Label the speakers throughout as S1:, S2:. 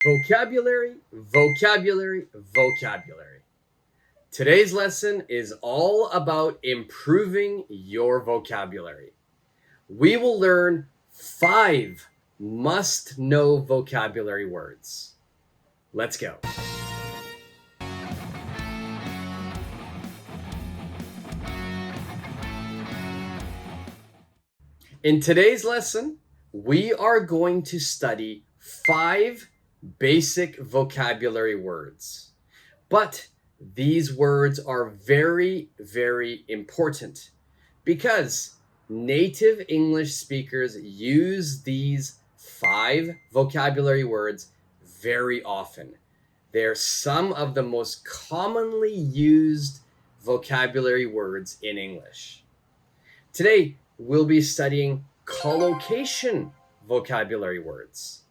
S1: Vocabulary, vocabulary, vocabulary. Today's lesson is all about improving your vocabulary. We will learn 5 must-know vocabulary words. Let's go. In today's lesson, we are going to study 5 basic vocabulary words. But these words are very, very important because native English speakers use these 5 vocabulary words very often. They're some of the most commonly used vocabulary words in English. Today, we'll be studying collocation vocabulary words.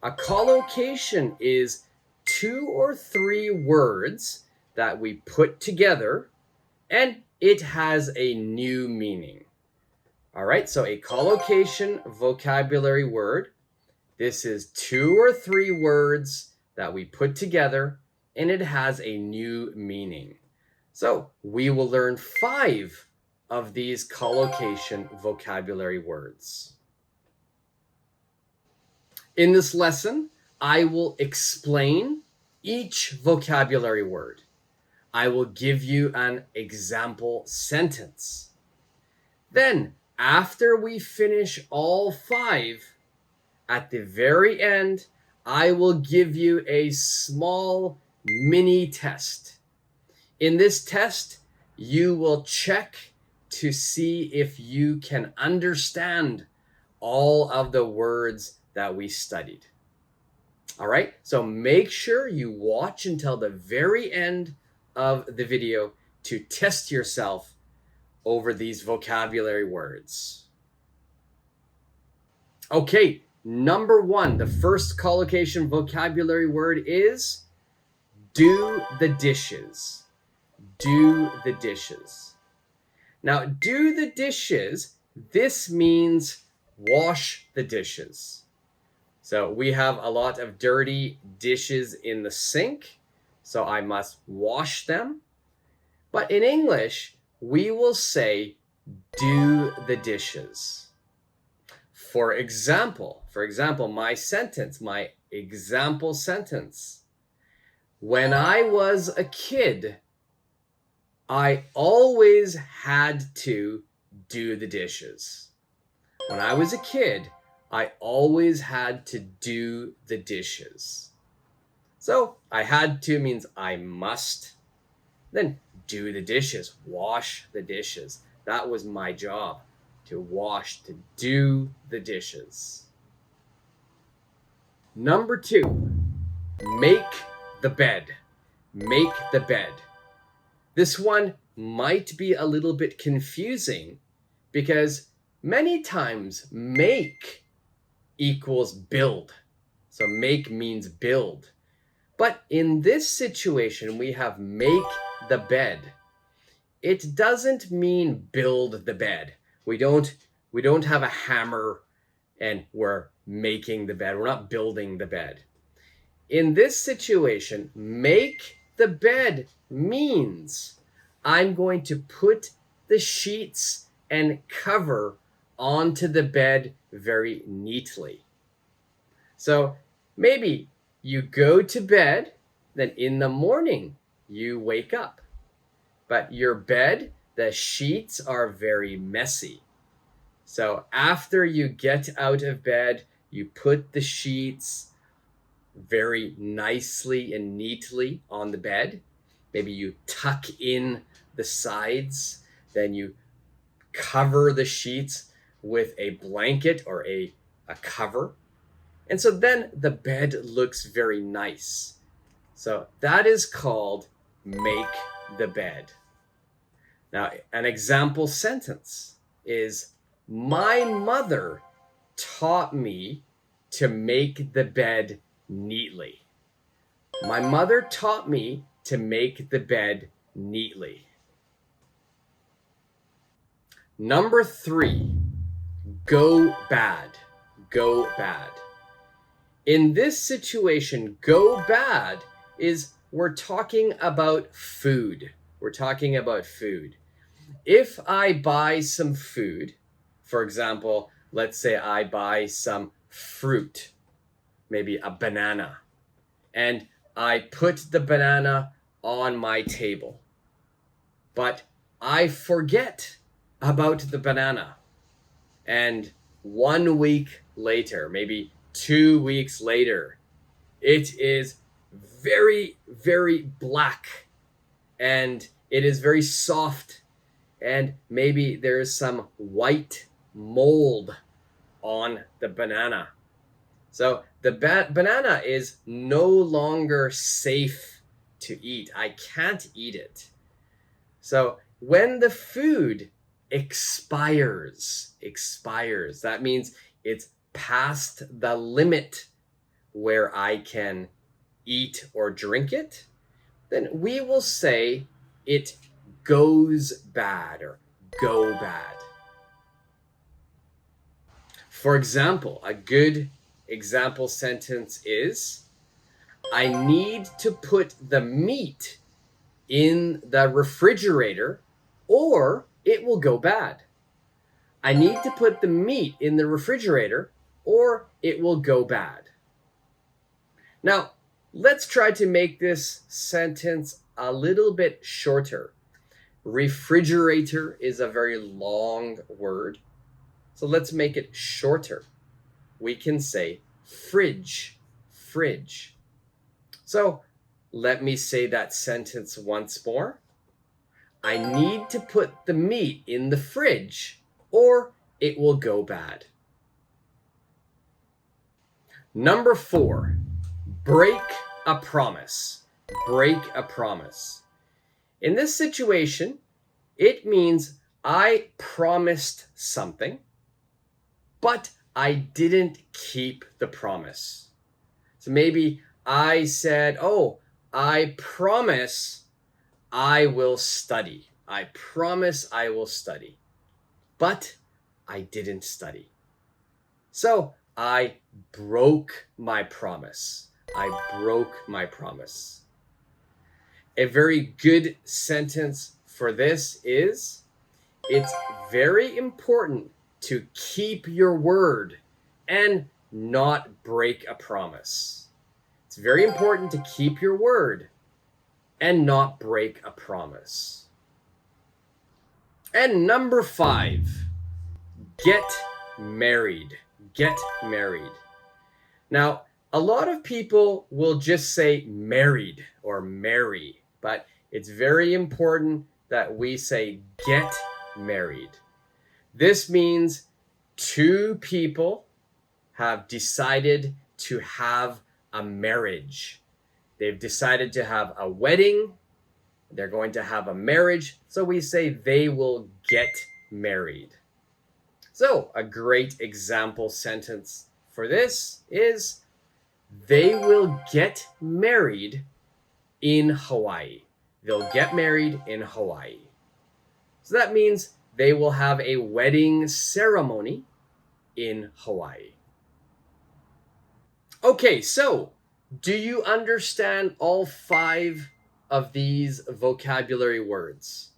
S1: A collocation is 2 or 3 words that we put together and it has a new meaning. All right, so a collocation vocabulary word. This is 2 or 3 words that we put together and it has a new meaning. So we will learn 5 of these collocation vocabulary words. In this lesson, I will explain each vocabulary word. I will give you an example sentence. Then, after we finish all 5, at the very end, I will give you a small mini test. In this test, you will check to see if you can understand all of the words that we studied. All right, so make sure you watch until the very end of the video to test yourself over these vocabulary words. Okay, number 1, the first collocation vocabulary word is do the dishes. Do the dishes. Now, do the dishes, this means wash the dishes. So we have a lot of dirty dishes in the sink, so I must wash them. But in English, we will say do the dishes. For example, my example sentence. When I was a kid, I always had to do the dishes. When I was a kid, I always had to do the dishes. So I had to means I must. Then do the dishes, wash the dishes. That was my job, to wash, to do the dishes. Number 2, make the bed. Make the bed. This one might be a little bit confusing because many times make equals build. So make means build. But in this situation, we have make the bed. It doesn't mean build the bed. We don't have a hammer and we're making the bed. We're not building the bed. In this situation, make the bed means I'm going to put the sheets and cover onto the bed very neatly. So maybe you go to bed, then in the morning you wake up. But your bed, the sheets are very messy. So after you get out of bed, you put the sheets very nicely and neatly on the bed. Maybe you tuck in the sides, then you cover the sheets with a blanket or a cover. And so then the bed looks very nice. So that is called make the bed. Now, an example sentence is, my mother taught me to make the bed neatly. My mother taught me to make the bed neatly. Number 3, go bad. Go bad. In this situation, go bad is we're talking about food. We're talking about food. If I buy some food, for example, let's say I buy some fruit, maybe a banana, and I put the banana on my table, but I forget about the banana. And 1 week later, maybe 2 weeks later, it is very, very black and it is very soft. And maybe there is some white mold on the banana. So the banana is no longer safe to eat. I can't eat it. So when the food expires, that means it's past the limit where I can eat or drink it, then we will say it goes bad or go bad. For example, a good example sentence is, I need to put the meat in the refrigerator or it will go bad. I need to put the meat in the refrigerator or it will go bad. Now, let's try to make this sentence a little bit shorter. Refrigerator is a very long word, so let's make it shorter. We can say fridge, fridge. So let me say that sentence once more. I need to put the meat in the fridge or it will go bad. Number 4, break a promise. Break a promise. In this situation, it means I promised something, but I didn't keep the promise. So maybe I said, oh, I promise I will study. I promise I will study. But I didn't study. So I broke my promise. I broke my promise. A very good sentence for this is, it's very important to keep your word and not break a promise. It's very important to keep your word and not break a promise. And number 5, get married. Get married. Now, a lot of people will just say married or marry, but it's very important that we say get married. This means 2 people have decided to have a marriage. They've decided to have a wedding. They're going to have a marriage. So we say they will get married. So a great example sentence for this is, they will get married in Hawaii. They'll get married in Hawaii. So that means they will have a wedding ceremony in Hawaii. Okay, so do you understand all 5 of these vocabulary words?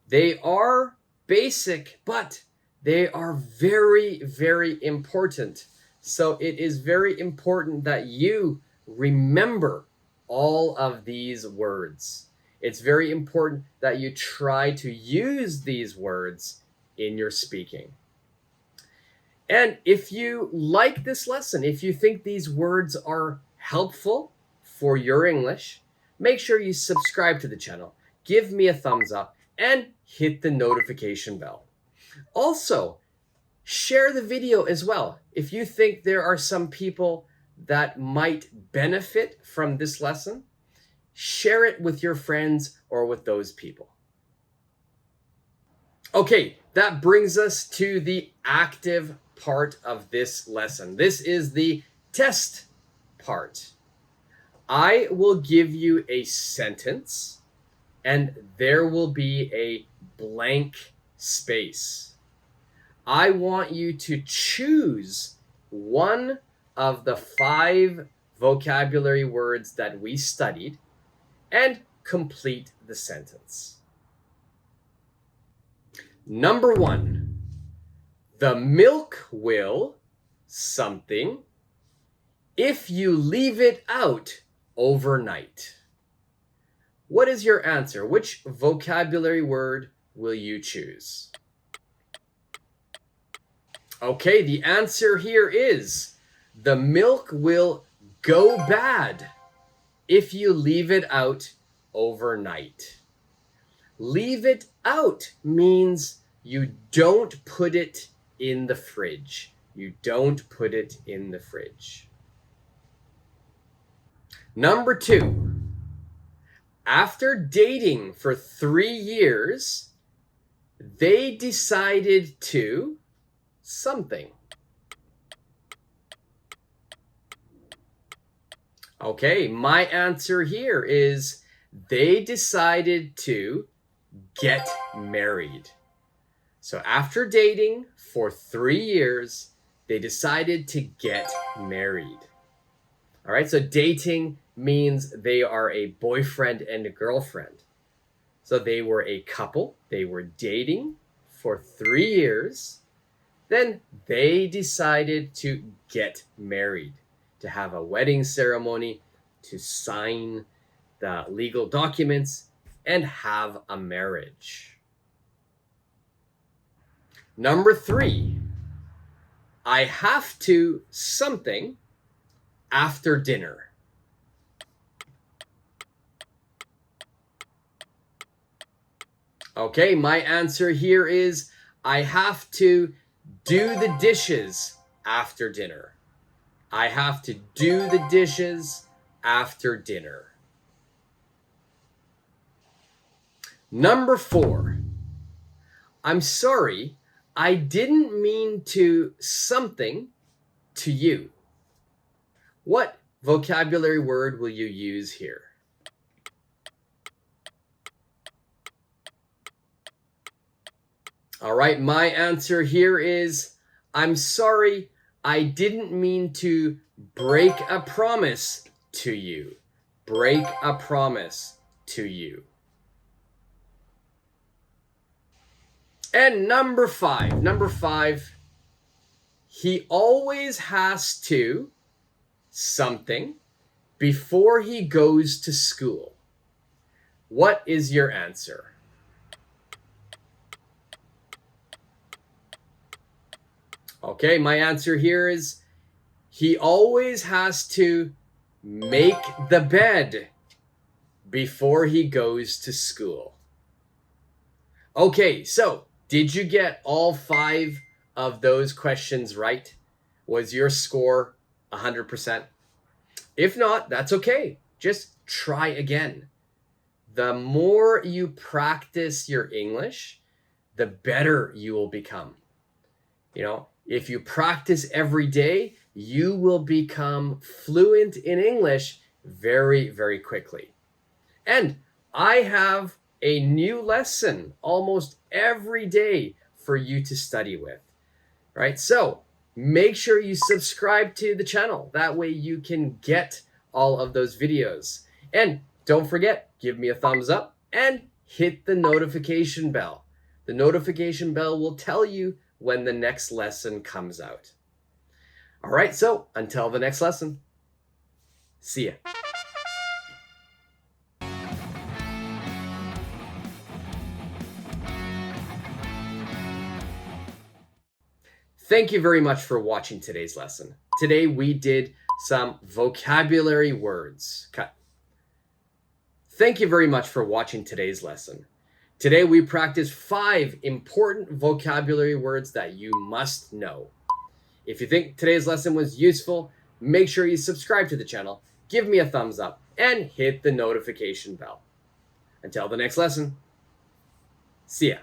S1: They are basic, but they are very, very important. So it is very important that you remember all of these words. It's very important that you try to use these words in your speaking. And if you like this lesson, if you think these words are helpful for your English, make sure you subscribe to the channel, give me a thumbs up, and hit the notification bell. Also, share the video as well. If you think there are some people that might benefit from this lesson, share it with your friends or with those people. Okay, that brings us to the active part of this lesson. This is the test part. I will give you a sentence and there will be a blank space. I want you to choose one of the 5 vocabulary words that we studied and complete the sentence. Number 1, the milk will something if you leave it out overnight. What is your answer? Which vocabulary word will you choose? Okay, the answer here is the milk will go bad if you leave it out overnight. Leave it out means you don't put it in the fridge. You don't put it in the fridge. Number 2, after dating for 3 years, they decided to something. Okay, my answer here is they decided to get married. So after dating for 3 years, they decided to get married. All right, so dating means they are a boyfriend and a girlfriend. So they were a couple, they were dating for 3 years, then they decided to get married, to have a wedding ceremony, to sign the legal documents, and have a marriage. Number 3, I have to something after dinner. Okay, my answer here is I have to do the dishes after dinner. I have to do the dishes after dinner. Number 4, I'm sorry, I didn't mean to something to you. What vocabulary word will you use here? All right, my answer here is I'm sorry, I didn't mean to break a promise to you. Break a promise to you. And number 5, he always has to something before he goes to school. What is your answer? Okay, my answer here is he always has to make the bed before he goes to school. Okay, so did you get all 5 of those questions right? Was your score 100%? If not, that's okay. Just try again. The more you practice your English, the better you will become. You know, if you practice every day, you will become fluent in English very, very quickly. And I have a new lesson almost every day for you to study with, right? So make sure you subscribe to the channel. That way you can get all of those videos. And don't forget, give me a thumbs up and hit the notification bell. The notification bell will tell you when the next lesson comes out. All right, so until the next lesson, see ya. Thank you very much for watching today's lesson. Today we did some vocabulary words. Cut. Thank you very much for watching today's lesson. Today we practiced 5 important vocabulary words that you must know. If you think today's lesson was useful, make sure you subscribe to the channel, give me a thumbs up, and hit the notification bell. Until the next lesson, see ya.